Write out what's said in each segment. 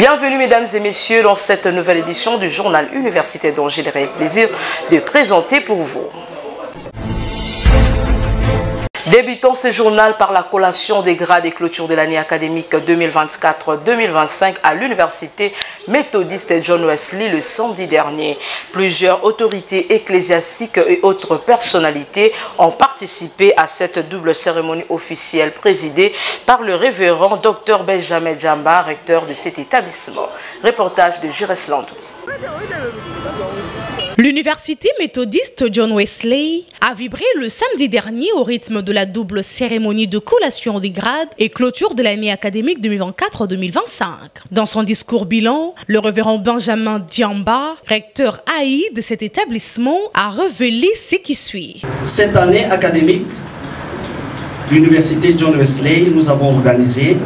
Bienvenue mesdames et messieurs dans cette nouvelle édition du journal universitaire dont j'ai le plaisir de présenter pour vous. Débutons ce journal par la collation des grades et clôture de l'année académique 2024-2025 à l'université méthodiste John Wesley le samedi dernier. Plusieurs autorités ecclésiastiques et autres personnalités ont participé à cette double cérémonie officielle présidée par le révérend Dr Benjamin Djamba, recteur de cet établissement. Reportage de Jures Landou. L'université méthodiste John Wesley a vibré le samedi dernier au rythme de la double cérémonie de collation des grades et clôture de l'année académique 2024-2025. Dans son discours bilan, le révérend Benjamin Djamba, recteur AI de cet établissement, a révélé ce qui suit. Cette année académique, l'université John Wesley, nous avons organisé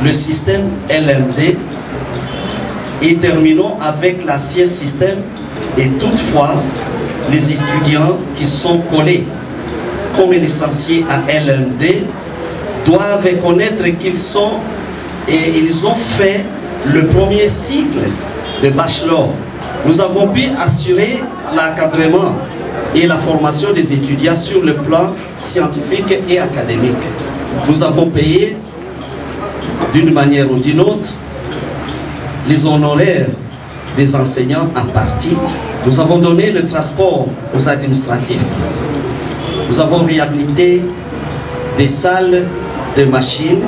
le système LND et terminons avec l'ancien système. Et toutefois, les étudiants qui sont collés comme licenciés à LND doivent connaître qu'ils sont et ils ont fait le premier cycle de bachelor. Nous avons pu assurer l'encadrement et la formation des étudiants sur le plan scientifique et académique. Nous avons payé d'une manière ou d'une autre les honoraires des enseignants en partie. Nous avons donné le transport aux administratifs. Nous avons réhabilité des salles de machines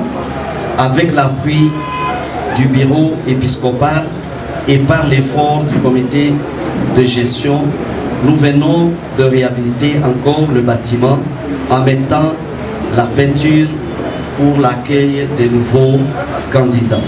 avec l'appui du bureau épiscopal et par l'effort du comité de gestion. Nous venons de réhabiliter encore le bâtiment en mettant la peinture pour l'accueil des nouveaux candidats.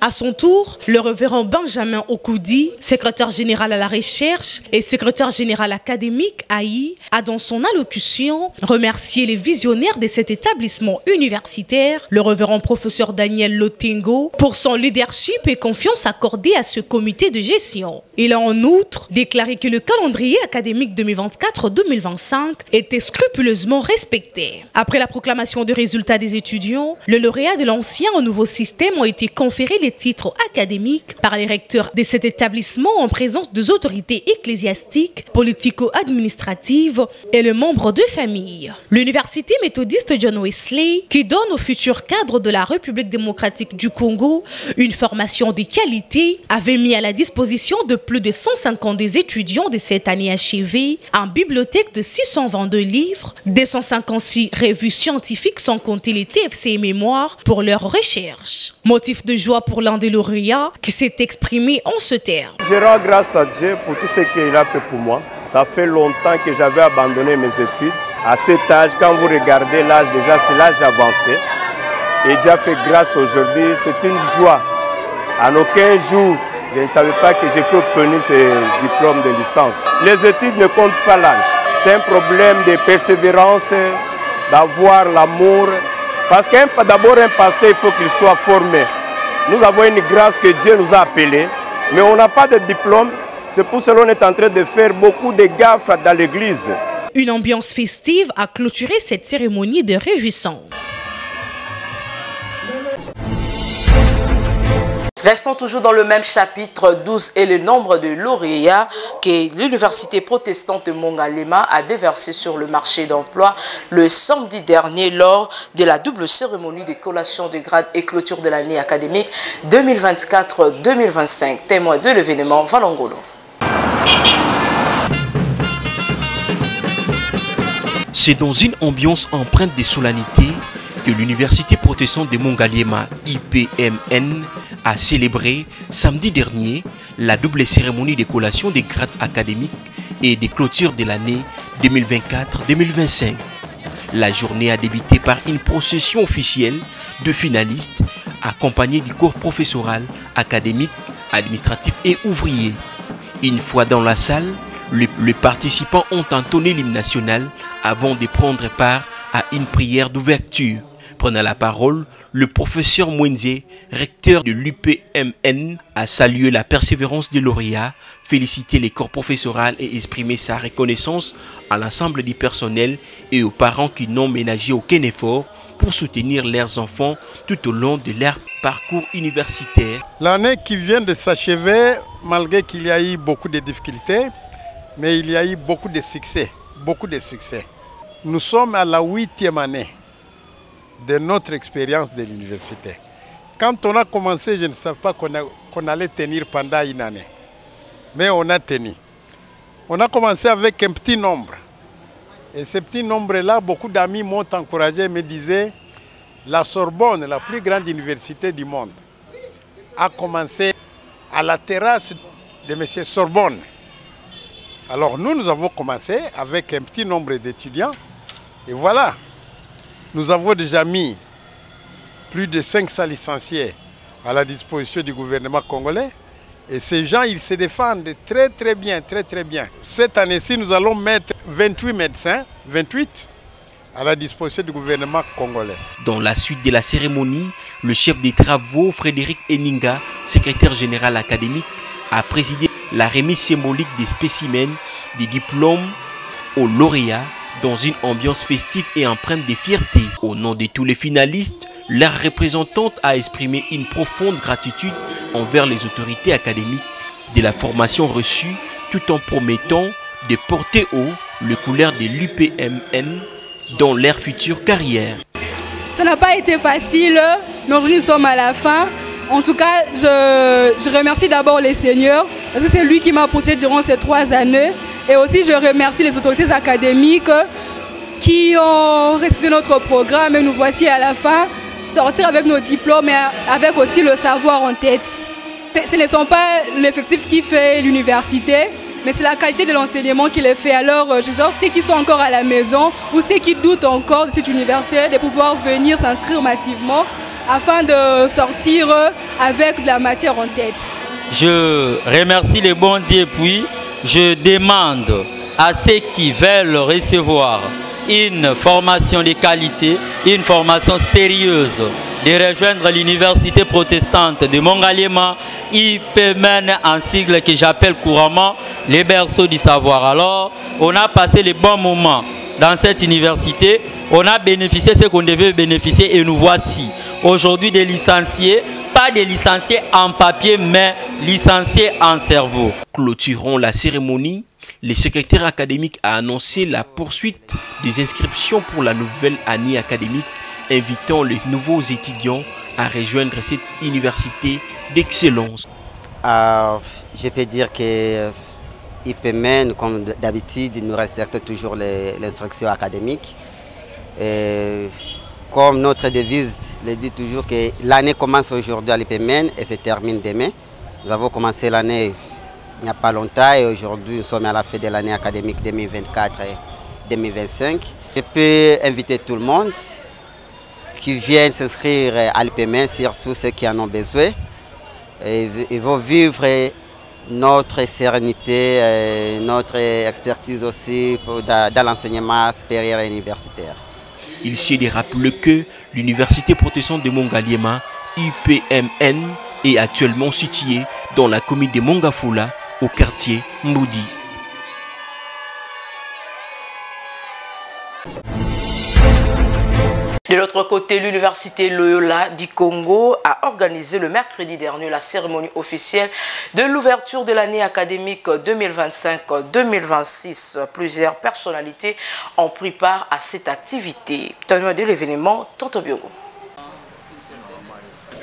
À son tour, le révérend Benjamin Okoudi, secrétaire général à la recherche et secrétaire général académique AI, a dans son allocution remercié les visionnaires de cet établissement universitaire, le révérend professeur Daniel Lotengo, pour son leadership et confiance accordée à ce comité de gestion. Il a en outre déclaré que le calendrier académique 2024-2025 était scrupuleusement respecté. Après la proclamation des résultats des étudiants, le lauréat de l'ancien au nouveau système ont été conférés les titres académiques par les recteurs de cet établissement en présence des autorités ecclésiastiques, politico-administratives et les membres de famille. L'université méthodiste John Wesley, qui donne aux futurs cadres de la République démocratique du Congo une formation de qualité, avait mis à la disposition de plus de 150 des étudiants de cette année achevée une bibliothèque de 622 livres, 256 revues scientifiques sans compter les TFC et mémoires pour leurs recherches. Motif de joie pour l'un des lauréats qui s'est exprimé en ce terme. Je rends grâce à Dieu pour tout ce qu'il a fait pour moi. Ça fait longtemps que j'avais abandonné mes études. À cet âge, quand vous regardez l'âge, déjà c'est l'âge avancé. Et Dieu a fait grâce aujourd'hui, c'est une joie. En aucun jour, je ne savais pas que j'ai pu obtenir ce diplôme de licence. Les études ne comptent pas l'âge. C'est un problème de persévérance, d'avoir l'amour. Parce que d'abord un pasteur, il faut qu'il soit formé. Nous avons une grâce que Dieu nous a appelés, mais on n'a pas de diplôme. C'est pour cela qu'on est en train de faire beaucoup de gaffes dans l'église. Une ambiance festive a clôturé cette cérémonie de réjouissance. Restons toujours dans le même chapitre 12 et le nombre de lauréats que l'université protestante de Mongalema a déversé sur le marché d'emploi le samedi dernier lors de la double cérémonie de collation de grades et clôture de l'année académique 2024-2025. Témoin de l'événement, Valangolo. C'est dans une ambiance empreinte de solennité que l'université protestante de Mongalema, IPMN, a célébré samedi dernier la double cérémonie de collation des grades académiques et des clôtures de l'année 2024-2025. La journée a débuté par une procession officielle de finalistes accompagnée du corps professoral, académique, administratif et ouvrier. Une fois dans la salle, les participants ont entonné l'hymne national avant de prendre part à une prière d'ouverture. Prenant la parole, le professeur Mwenze, recteur de l'UPMN, a salué la persévérance des lauréats, félicité les corps professoraux et exprimé sa reconnaissance à l'ensemble du personnel et aux parents qui n'ont ménagé aucun effort pour soutenir leurs enfants tout au long de leur parcours universitaire. L'année qui vient de s'achever, malgré qu'il y a eu beaucoup de difficultés, mais il y a eu beaucoup de succès, Nous sommes à la 8e année de notre expérience de l'université. Quand on a commencé, je ne savais pas qu'on allait tenir pendant une année. Mais on a tenu. On a commencé avec un petit nombre. Et ce petit nombre-là, beaucoup d'amis m'ont encouragé et me disaient la Sorbonne, la plus grande université du monde, a commencé à la terrasse de M. Sorbonne. Alors nous avons commencé avec un petit nombre d'étudiants. Et voilà, nous avons déjà mis plus de 500 licenciés à la disposition du gouvernement congolais. Et ces gens, ils se défendent très bien. Cette année-ci, nous allons mettre 28 médecins, 28, à la disposition du gouvernement congolais. Dans la suite de la cérémonie, le chef des travaux, Frédéric Eninga, secrétaire général académique, a présidé la remise symbolique des spécimens, des diplômes aux lauréats dans une ambiance festive et empreinte de fierté. Au nom de tous les finalistes, leur représentante a exprimé une profonde gratitude envers les autorités académiques de la formation reçue, tout en promettant de porter haut les couleurs de l'UPMN dans leur future carrière. Ça n'a pas été facile, mais aujourd'hui nous sommes à la fin. En tout cas, je remercie d'abord les seigneurs, parce que c'est lui qui m'a protégé durant ces 3 années. Et aussi je remercie les autorités académiques qui ont respecté notre programme et nous voici à la fin. Sortir avec nos diplômes et avec aussi le savoir en tête. Ce ne sont pas l'effectif qui fait l'université, mais c'est la qualité de l'enseignement qui les fait. Alors, je dis, ceux qui sont encore à la maison ou ceux qui doutent encore de cette université, de pouvoir venir s'inscrire massivement afin de sortir avec de la matière en tête. Je remercie les bons dieux et puis je demande à ceux qui veulent recevoir une formation de qualité, une formation sérieuse, de rejoindre l'université protestante de Mongaliema, IPMN en sigle que j'appelle couramment les berceaux du savoir. Alors, on a passé les bons moments dans cette université, on a bénéficié ce qu'on devait bénéficier et nous voici aujourd'hui des licenciés, pas des licenciés en papier, mais licenciés en cerveau. Clôturant la cérémonie, le secrétaire académique a annoncé la poursuite des inscriptions pour la nouvelle année académique, invitant les nouveaux étudiants à rejoindre cette université d'excellence. Je peux dire que IPMN, comme d'habitude, nous respecte toujours l'instruction académique. Et comme notre devise le dit toujours que l'année commence aujourd'hui à l'IPMN et se termine demain. Nous avons commencé l'année il n'y a pas longtemps et aujourd'hui nous sommes à la fin de l'année académique 2024 et 2025. Je peux inviter tout le monde qui vient s'inscrire à l'IPMN, surtout ceux qui en ont besoin. Ils vont vivre notre sérénité, notre expertise aussi dans l'enseignement supérieur et universitaire. Il s'y rappelle que l'université protestante de Mongaliema, UPMN, est actuellement située dans la commune de Mongafula, au quartier Mboudi. De l'autre côté, l'université Loyola du Congo a organisé le mercredi dernier la cérémonie officielle de l'ouverture de l'année académique 2025-2026. Plusieurs personnalités ont pris part à cette activité. Tenant de l'événement, Tonto Biongo.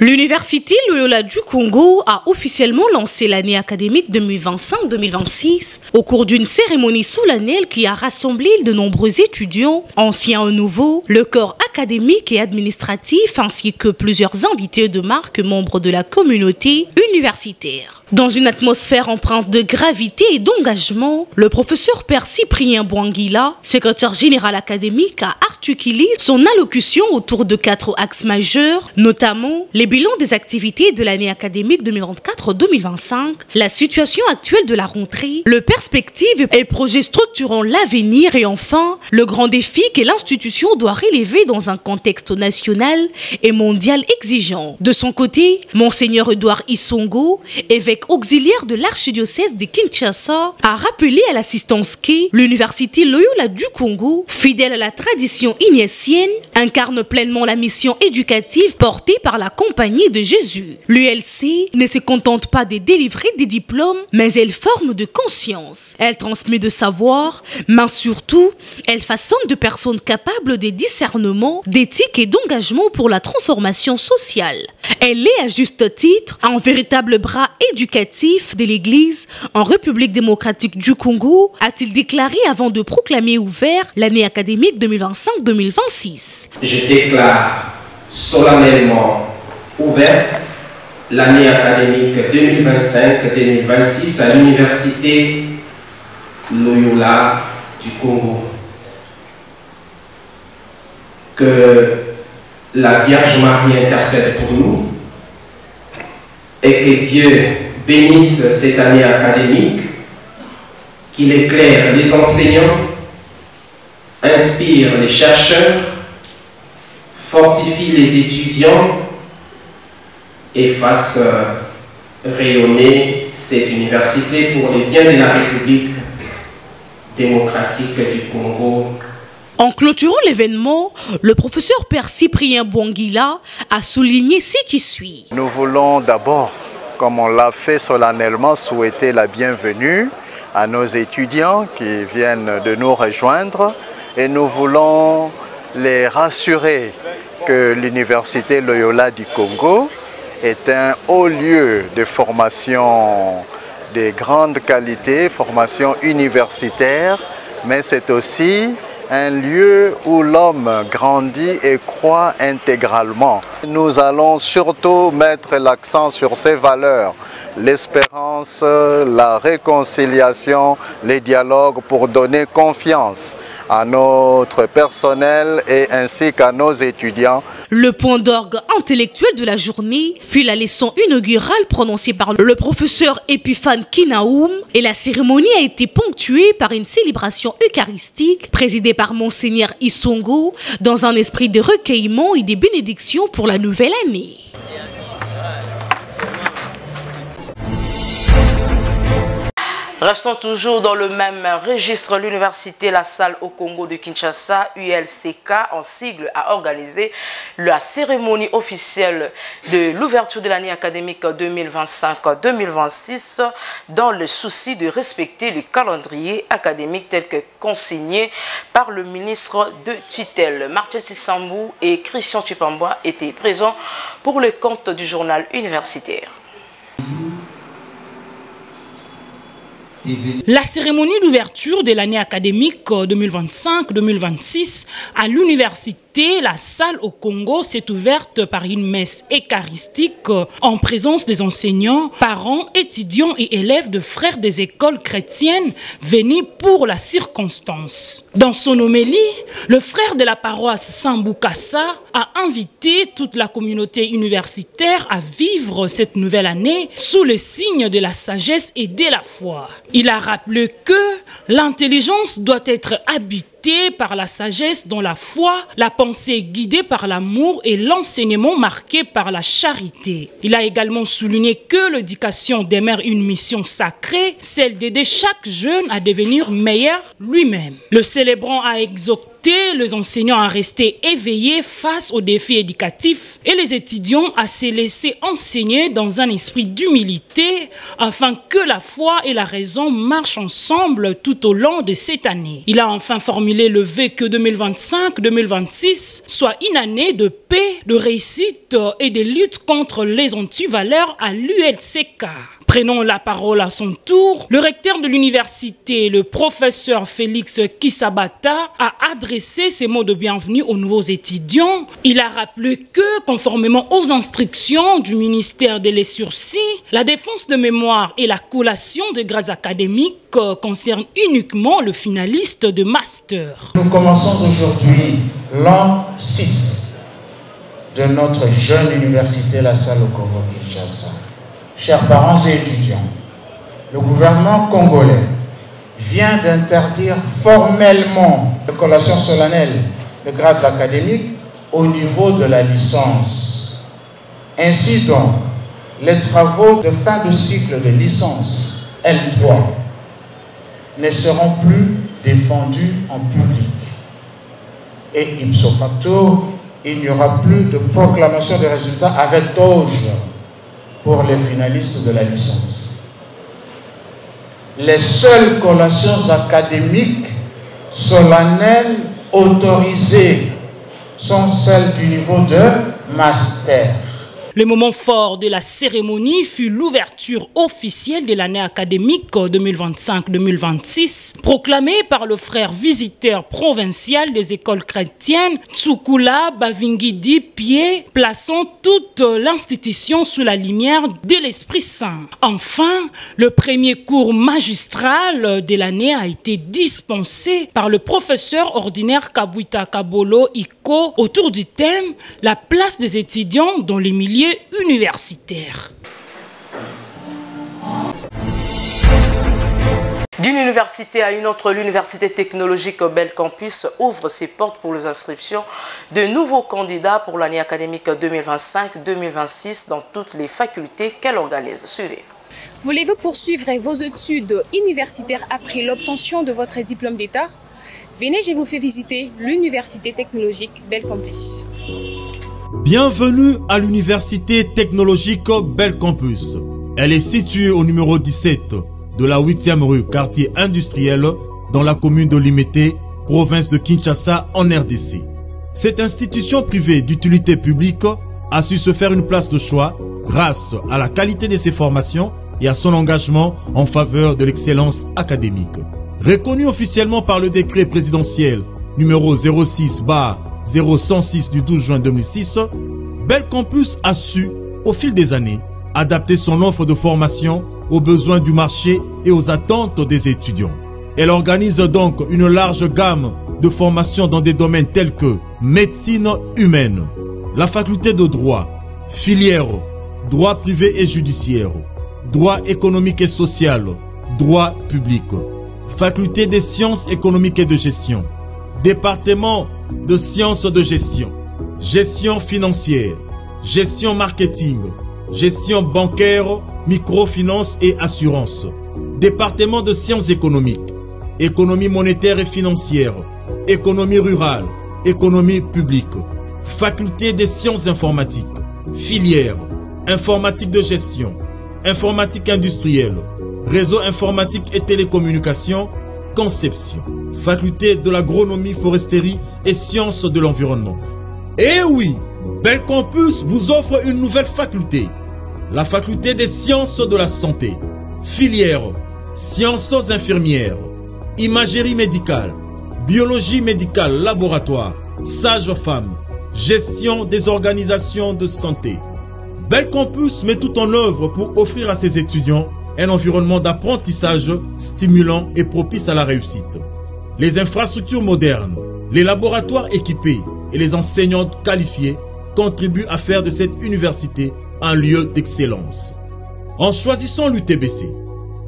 L'université Loyola du Congo a officiellement lancé l'année académique 2025-2026 au cours d'une cérémonie solennelle qui a rassemblé de nombreux étudiants, anciens et nouveaux, le corps académique et administratif ainsi que plusieurs invités de marque membres de la communauté universitaire. Dans une atmosphère empreinte de gravité et d'engagement, le professeur Père Cyprien Bouanguila, secrétaire général académique, a articulé son allocution autour de 4 axes majeurs, notamment les bilans des activités de l'année académique 2024-2025, la situation actuelle de la rentrée, les perspectives et projets structurant l'avenir et enfin, le grand défi que l'institution doit relever dans un contexte national et mondial exigeant. De son côté, Monseigneur Edouard Isongo, évêque L'évêque auxiliaire de l'archidiocèse de Kinshasa a rappelé à l'assistance que l'université Loyola du Congo, fidèle à la tradition ignatienne, incarne pleinement la mission éducative portée par la Compagnie de Jésus. L'ULC ne se contente pas de délivrer des diplômes, mais elle forme de conscience. Elle transmet de savoir, mais surtout, elle façonne de personnes capables de discernement, d'éthique et d'engagement pour la transformation sociale. Elle est à juste titre un véritable bras éducatif de l'Église en République démocratique du Congo, a-t-il déclaré avant de proclamer ouvert l'année académique 2025-2026. Je déclare solennellement ouverte l'année académique 2025-2026 à l'université Loyola du Congo. Que la Vierge Marie intercède pour nous et que Dieu bénisse cette année académique, qu'il éclaire les enseignants, inspire les chercheurs, fortifie les étudiants et fasse rayonner cette université pour le bien de la République démocratique du Congo. En clôturant l'événement, le professeur Père Cyprien Bouangila a souligné ce qui suit. Nous voulons d'abord, comme on l'a fait solennellement, souhaiter la bienvenue à nos étudiants qui viennent de nous rejoindre et nous voulons les rassurer que l'université Loyola du Congo est un haut lieu de formation de grande qualité, formation universitaire, mais c'est aussi un lieu où l'homme grandit et croît intégralement. Nous allons surtout mettre l'accent sur ces valeurs, l'espérance, la réconciliation, les dialogues pour donner confiance à notre personnel et ainsi qu'à nos étudiants. Le point d'orgue intellectuel de la journée fut la leçon inaugurale prononcée par le professeur Epiphane Kinaoum et la cérémonie a été ponctuée par une célébration eucharistique présidée par Monseigneur Isongo dans un esprit de recueillement et de bénédiction pour la nouvelle année. Restons toujours dans le même registre. L'université La Salle au Congo de Kinshasa, ULCK, en sigle, a organisé la cérémonie officielle de l'ouverture de l'année académique 2025-2026 dans le souci de respecter le calendrier académique tel que consigné par le ministre de tutelle. Martin Sissambou et Christian Tupambois étaient présents pour le compte du journal universitaire. La cérémonie d'ouverture de l'année académique 2025-2026 à l'université La Salle au Congo s'est ouverte par une messe eucharistique en présence des enseignants, parents, étudiants et élèves de frères des écoles chrétiennes venus pour la circonstance. Dans son homélie, le frère de la paroisse Sambou-Kassa a invité toute la communauté universitaire à vivre cette nouvelle année sous le signe de la sagesse et de la foi. Il a rappelé que l'intelligence doit être habitée par la sagesse dans la foi, la pensée guidée par l'amour et l'enseignement marqué par la charité. Il a également souligné que l'éducation demeure une mission sacrée, celle d'aider chaque jeune à devenir meilleur lui-même. Le célébrant a exhorté les enseignants à rester éveillés face aux défis éducatifs et les étudiants à se laisser enseigner dans un esprit d'humilité afin que la foi et la raison marchent ensemble tout au long de cette année. Il a enfin formulé le vœu que 2025-2026 soit une année de paix, de réussite et de lutte contre les antivaleurs à l'ULCK. Prenant la parole à son tour, le recteur de l'université, le professeur Félix Kisabata, a adressé ses mots de bienvenue aux nouveaux étudiants. Il a rappelé que, conformément aux instructions du ministère des sursis, la défense de mémoire et la collation des grades académiques concernent uniquement le finaliste de master. Nous commençons aujourd'hui l'an 6 de notre jeune université La Salle au Congo Kinshasa. Chers parents et étudiants, le gouvernement congolais vient d'interdire formellement la collation solennelle de grades académiques au niveau de la licence. Ainsi donc, les travaux de fin de cycle de licence L3 ne seront plus défendus en public. Et ipso facto, il n'y aura plus de proclamation des résultats avec doge pour les finalistes de la licence. Les seules collations académiques solennelles autorisées sont celles du niveau de master. Le moment fort de la cérémonie fut l'ouverture officielle de l'année académique 2025-2026, proclamée par le frère visiteur provincial des écoles chrétiennes, Tsukula Bavingidi Pied, plaçant toute l'institution sous la lumière de l'Esprit Saint. Enfin, le premier cours magistral de l'année a été dispensé par le professeur ordinaire Kabuita Kabolo Iko autour du thème « La place des étudiants dans les milieux universitaire. D'une université à une autre, l'université technologique Belcampus ouvre ses portes pour les inscriptions de nouveaux candidats pour l'année académique 2025-2026 dans toutes les facultés qu'elle organise. Suivez. Voulez-vous poursuivre vos études universitaires après l'obtention de votre diplôme d'État? Venez, je vous fais visiter l'université technologique Belcampus. Bienvenue à l'université technologique Belcampus. Elle est située au numéro 17 de la 8e rue, quartier industriel, dans la commune de Limete, province de Kinshasa, en RDC. Cette institution privée d'utilité publique a su se faire une place de choix grâce à la qualité de ses formations et à son engagement en faveur de l'excellence académique. Reconnue officiellement par le décret présidentiel numéro 06/0106 du 12 juin 2006, Belcampus a su, au fil des années, adapter son offre de formation aux besoins du marché et aux attentes des étudiants. Elle organise donc une large gamme de formations dans des domaines tels que médecine humaine, la faculté de droit, filière, droit privé et judiciaire, droit économique et social, droit public, faculté des sciences économiques et de gestion, département de sciences de gestion, gestion financière, gestion marketing, gestion bancaire, microfinance et assurance, département de sciences économiques, économie monétaire et financière, économie rurale, économie publique, faculté des sciences informatiques, filière, informatique de gestion, informatique industrielle, réseau informatique et télécommunications, conception, faculté de l'agronomie, foresterie et sciences de l'environnement. Et oui, Belcampus vous offre une nouvelle faculté, la faculté des sciences de la santé, filière, sciences infirmières, imagerie médicale, biologie médicale laboratoire, sage-femme, gestion des organisations de santé. Belcampus met tout en œuvre pour offrir à ses étudiants un environnement d'apprentissage stimulant et propice à la réussite. Les infrastructures modernes, les laboratoires équipés et les enseignants qualifiés contribuent à faire de cette université un lieu d'excellence. En choisissant l'UTBC,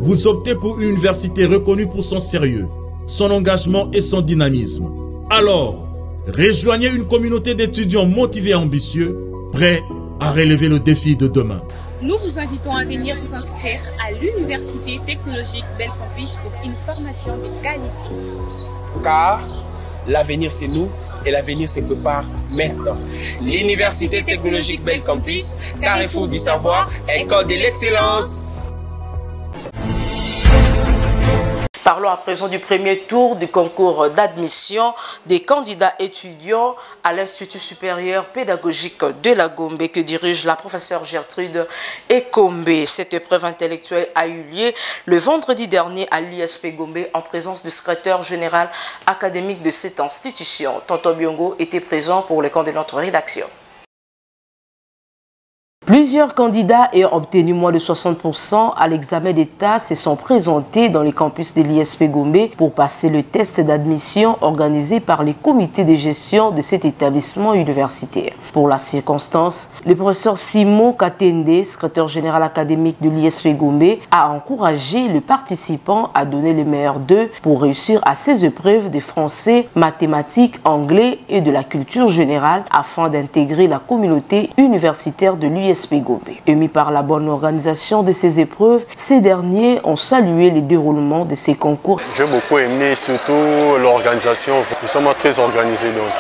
vous optez pour une université reconnue pour son sérieux, son engagement et son dynamisme. Alors, rejoignez une communauté d'étudiants motivés et ambitieux, prêts à relever le défi de demain. Nous vous invitons à venir vous inscrire à l'université technologique Belcampus pour une formation de qualité. Car l'avenir c'est nous et l'avenir se prépare maintenant. L'université technologique Belcampus, carrefour du savoir, école de l'excellence. Parlons à présent du premier tour du concours d'admission des candidats étudiants à l'Institut supérieur pédagogique de la Gombe que dirige la professeure Gertrude Ekombe. Cette épreuve intellectuelle a eu lieu le vendredi dernier à l'ISP Gombe en présence du secrétaire général académique de cette institution. Tonton Biongo était présent pour le compte de notre rédaction. Plusieurs candidats ayant obtenu moins de 60% à l'examen d'État se sont présentés dans les campus de l'ISP Gombe pour passer le test d'admission organisé par les comités de gestion de cet établissement universitaire. Pour la circonstance, le professeur Simon Katende, secrétaire général académique de l'ISP Gombe, a encouragé les participants à donner le meilleur d'eux pour réussir à ces épreuves de français, mathématiques, anglais et de la culture générale afin d'intégrer la communauté universitaire de l'ISP l'ISP Gombe. Émis par la bonne organisation de ces épreuves, ces derniers ont salué le déroulement de ces concours. J'ai beaucoup aimé surtout l'organisation. Nous sommes très organisés donc.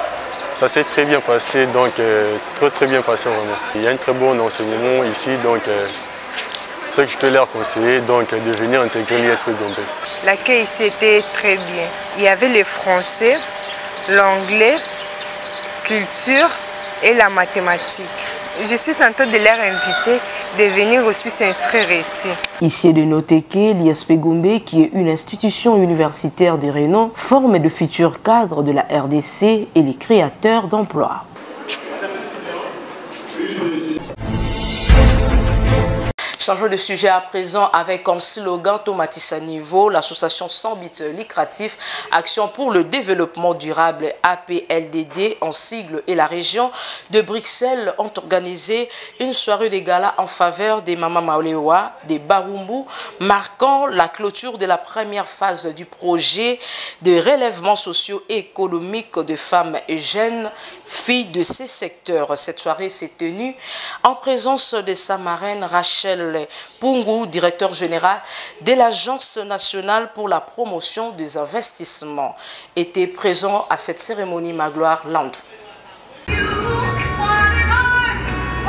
Ça s'est très bien passé, donc très bien passé vraiment. Il y a un très bon enseignement ici, donc ce que je peux leur conseiller, donc de venir intégrer l'ISP Gombe. L'accueil ici était très bien. Il y avait le français, l'anglais, culture et la mathématique. Je suis tentée de leur inviter de venir aussi s'inscrire ici. Ici est de noter que l'ISP Gombe, qui est une institution universitaire de renom, forme de futurs cadres de la RDC et les créateurs d'emplois. Changeons de sujet à présent avec comme slogan Tomatis à niveau, l'association sans but lucratif Action pour le développement durable APLDD en sigle et la région de Bruxelles ont organisé une soirée de gala en faveur des Mama Maolewa, des Barumbu, marquant la clôture de la première phase du projet de relèvement socio-économique de femmes et jeunes filles de ces secteurs. Cette soirée s'est tenue en présence de sa marraine Rachel Pungu, directeur général de l'Agence nationale pour la promotion des investissements, était présent à cette cérémonie Magloire Land.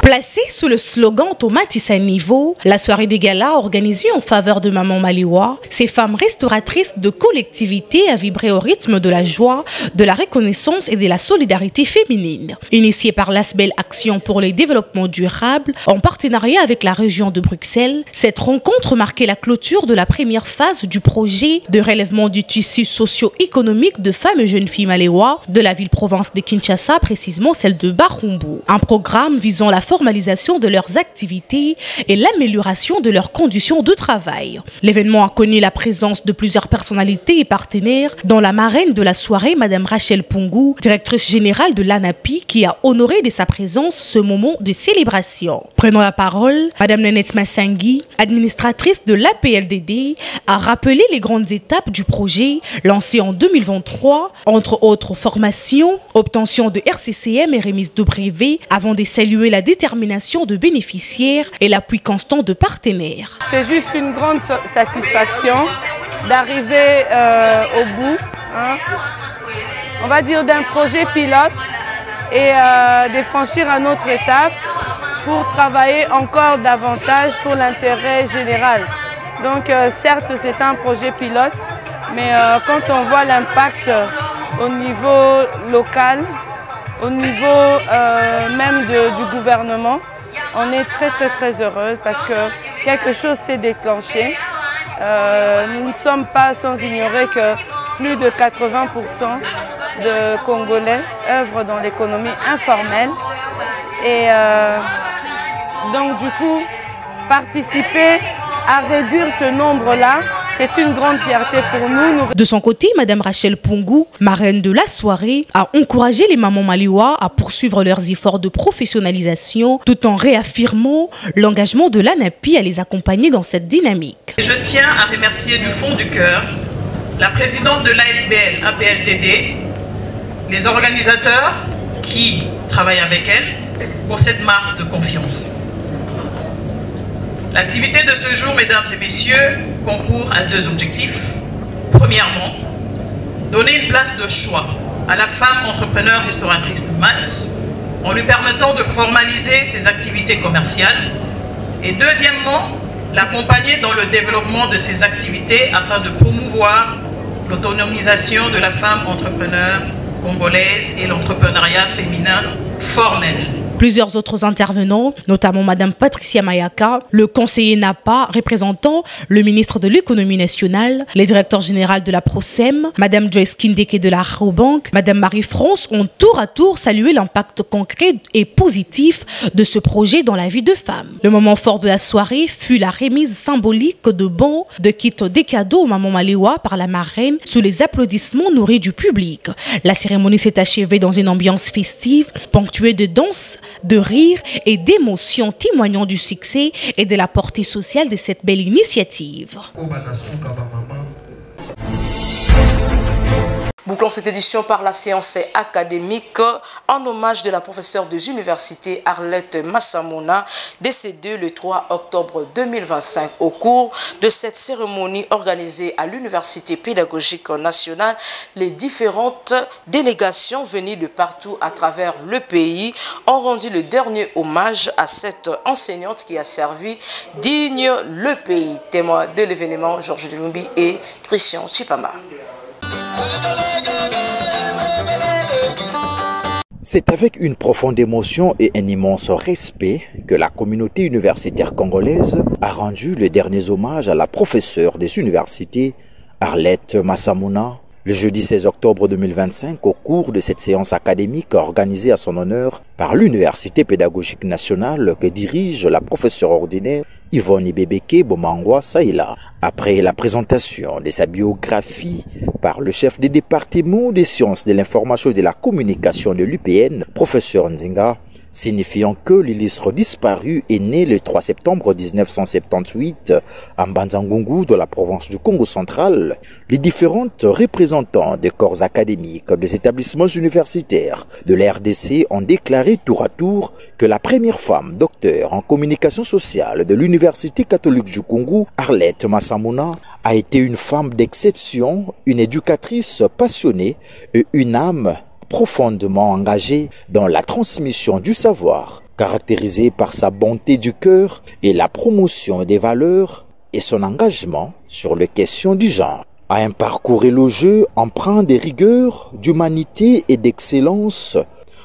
Placée sous le slogan Tomatis à niveau, la soirée des galas organisée en faveur de Maman Maliwa, ces femmes restauratrices de collectivité a vibré au rythme de la joie, de la reconnaissance et de la solidarité féminine. Initiée par l'ASBEL Action pour le développement durable, en partenariat avec la région de Bruxelles, cette rencontre marquait la clôture de la première phase du projet de relèvement du tissu socio-économique de femmes et jeunes filles Maliwa de la ville-province de Kinshasa, précisément celle de Barumbu. Un programme visant la formalisation de leurs activités et l'amélioration de leurs conditions de travail. L'événement a connu la présence de plusieurs personnalités et partenaires, dont la marraine de la soirée, Madame Rachel Pungu, directrice générale de l'ANAPI, qui a honoré de sa présence ce moment de célébration. Prenant la parole, Madame Nenette Massangui, administratrice de l'APLDD, a rappelé les grandes étapes du projet lancé en 2023, entre autres formations, obtention de RCCM et remise de brevets, avant de saluer la détermination de bénéficiaires et l'appui constant de partenaires. C'est juste une grande satisfaction d'arriver au bout, on va dire, d'un projet pilote et de franchir une autre étape pour travailler encore davantage pour l'intérêt général. Donc certes c'est un projet pilote, mais quand on voit l'impact au niveau local, au niveau même du gouvernement, on est très heureux parce que quelque chose s'est déclenché. Nous ne sommes pas sans ignorer que plus de 80% de Congolais œuvrent dans l'économie informelle. Et donc du coup, participer à réduire ce nombre-là, c'est une grande fierté pour nous. De son côté, Madame Rachel Pungu, marraine de la soirée, a encouragé les mamans Maliwa à poursuivre leurs efforts de professionnalisation tout en réaffirmant l'engagement de l'ANAPI à les accompagner dans cette dynamique. Je tiens à remercier du fond du cœur la présidente de l'ASBL APLDD, les organisateurs qui travaillent avec elle pour cette marque de confiance. L'activité de ce jour, mesdames et messieurs, concourt à deux objectifs. Premièrement, donner une place de choix à la femme entrepreneur restauratrice de masse en lui permettant de formaliser ses activités commerciales. Et deuxièmement, l'accompagner dans le développement de ses activités afin de promouvoir l'autonomisation de la femme entrepreneur congolaise et l'entrepreneuriat féminin formel. Plusieurs autres intervenants, notamment Madame Patricia Mayaka, le conseiller NAPA représentant le ministre de l'économie nationale, le directeur général de la PROSEM, Madame Joyce Kindeke de la Rabobank, Madame Marie-France ont tour à tour salué l'impact concret et positif de ce projet dans la vie de femmes. Le moment fort de la soirée fut la remise symbolique de bons, de kits des cadeaux aux Maman Maliwa par la marraine sous les applaudissements nourris du public. La cérémonie s'est achevée dans une ambiance festive, ponctuée de danse, de rire et d'émotions témoignant du succès et de la portée sociale de cette belle initiative. Bouclons cette édition par la séance académique en hommage de la professeure des universités Arlette Massamona, décédée le 3 octobre 2025. Au cours de cette cérémonie organisée à l'Université pédagogique nationale, les différentes délégations venues de partout à travers le pays ont rendu le dernier hommage à cette enseignante qui a servi digne le pays. Témoin de l'événement, Georges Delumbi et Christian Chipama. C'est avec une profonde émotion et un immense respect que la communauté universitaire congolaise a rendu le dernier hommage à la professeure des universités Arlette Massamona le jeudi 16 octobre 2025 au cours de cette séance académique organisée à son honneur par l'Université pédagogique nationale que dirige la professeure ordinaire Yvonne Ibebeke Bomangwa Saïla. Après la présentation de sa biographie par le chef des départements des sciences de l'information et de la communication de l'UPN, professeur Nzinga, signifiant que l'illustre disparu est né le 3 septembre 1978 à Mbanzangungu de la province du Congo central, les différentes représentants des corps académiques des établissements universitaires de la RDC ont déclaré tour à tour que la première femme docteur en communication sociale de l'Université catholique du Congo, Arlette Massamona, a été une femme d'exception, une éducatrice passionnée et une âme profondément engagée dans la transmission du savoir, caractérisée par sa bonté du cœur et la promotion des valeurs et son engagement sur les questions du genre. À un parcours élogieux empreint de rigueur, d'humanité et d'excellence,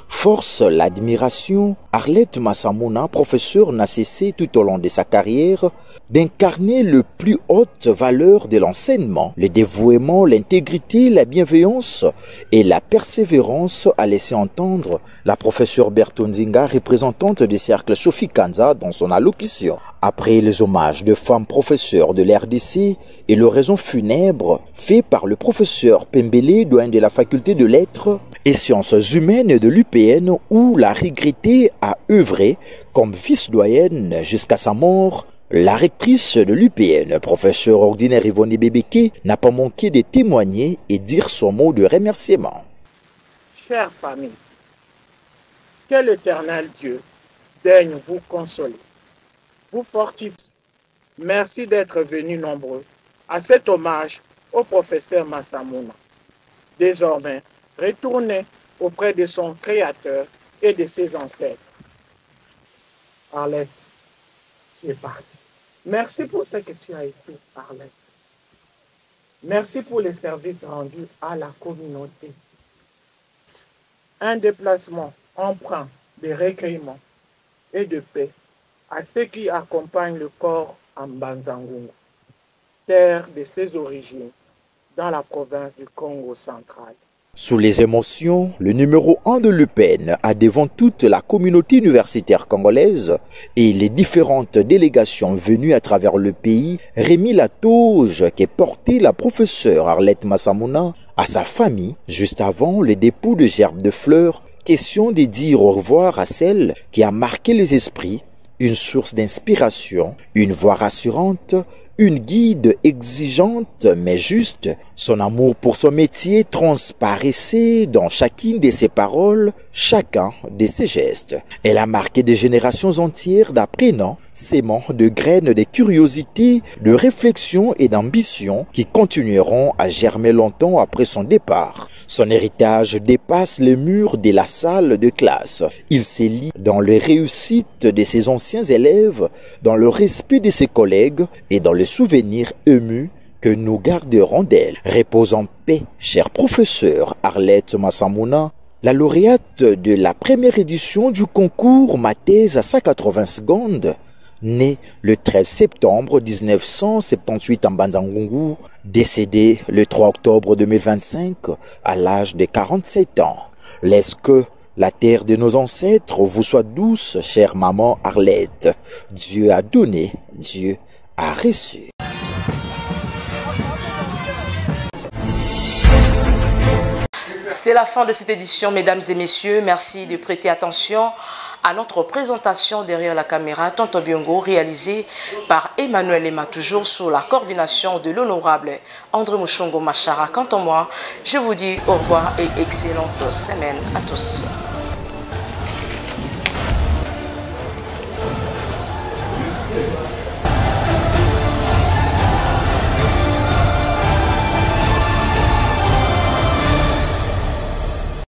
force l'admiration, Arlette Massamona, professeure, n'a cessé tout au long de sa carrière d'incarner les plus hautes valeurs de l'enseignement, le dévouement, l'intégrité, la bienveillance et la persévérance, a laissé entendre la professeure Bertonzinga, représentante du cercle Sophie Kanza, dans son allocution. Après les hommages de femmes professeurs de l'RDC et l'oraison funèbre fait par le professeur Pembele, doyen de la faculté de lettres et sciences humaines de l'UPN, où la regrettée a œuvré comme vice-doyenne jusqu'à sa mort, la rectrice de l'UPN, professeur ordinaire Yvonne Ibebeke, n'a pas manqué de témoigner et dire son mot de remerciement. Chère famille, que l'Éternel Dieu daigne vous consoler, vous fortifie. Merci d'être venus nombreux à cet hommage au professeur Massamona. Désormais, retournez auprès de son Créateur et de ses ancêtres. Arlette, tu es parti. Merci pour ce que tu as été, Arlette. Merci pour les services rendus à la communauté. Un déplacement empreint de recueillement et de paix à ceux qui accompagnent le corps en Mbanzangungu, terre de ses origines, dans la province du Congo central. Sous les émotions, le numéro 1 de l'UPN a devant toute la communauté universitaire congolaise et les différentes délégations venues à travers le pays remis la toge qu'est portée la professeure Arlette Massamona à sa famille juste avant le dépôt de gerbes de fleurs, question de dire au revoir à celle qui a marqué les esprits, une source d'inspiration, une voix rassurante, une guide exigeante mais juste. Son amour pour son métier transparaissait dans chacune de ses paroles, chacun de ses gestes. Elle a marqué des générations entières d'apprenants, sémant de graines de curiosité, de réflexion et d'ambition qui continueront à germer longtemps après son départ. Son héritage dépasse les murs de la salle de classe. Il s'élit dans les réussites de ses anciens élèves, dans le respect de ses collègues et dans le souvenir ému que nous garderons d'elle. Repose en paix, cher professeur Arlette Massamona, la lauréate de la première édition du concours Ma thèse à 180 secondes, née le 13 septembre 1978 en Mbanzangungu, décédée le 3 octobre 2025 à l'âge de 47 ans. Laisse que la terre de nos ancêtres vous soit douce, chère maman Arlette. Dieu a donné, Dieu a reçu. C'est la fin de cette édition, mesdames et messieurs. Merci de prêter attention à notre présentation derrière la caméra, Tonto Biongo, réalisée par Emmanuel Lema, toujours sous la coordination de l'honorable André Mouchongo Machara. Quant à moi, je vous dis au revoir et excellente semaine à tous.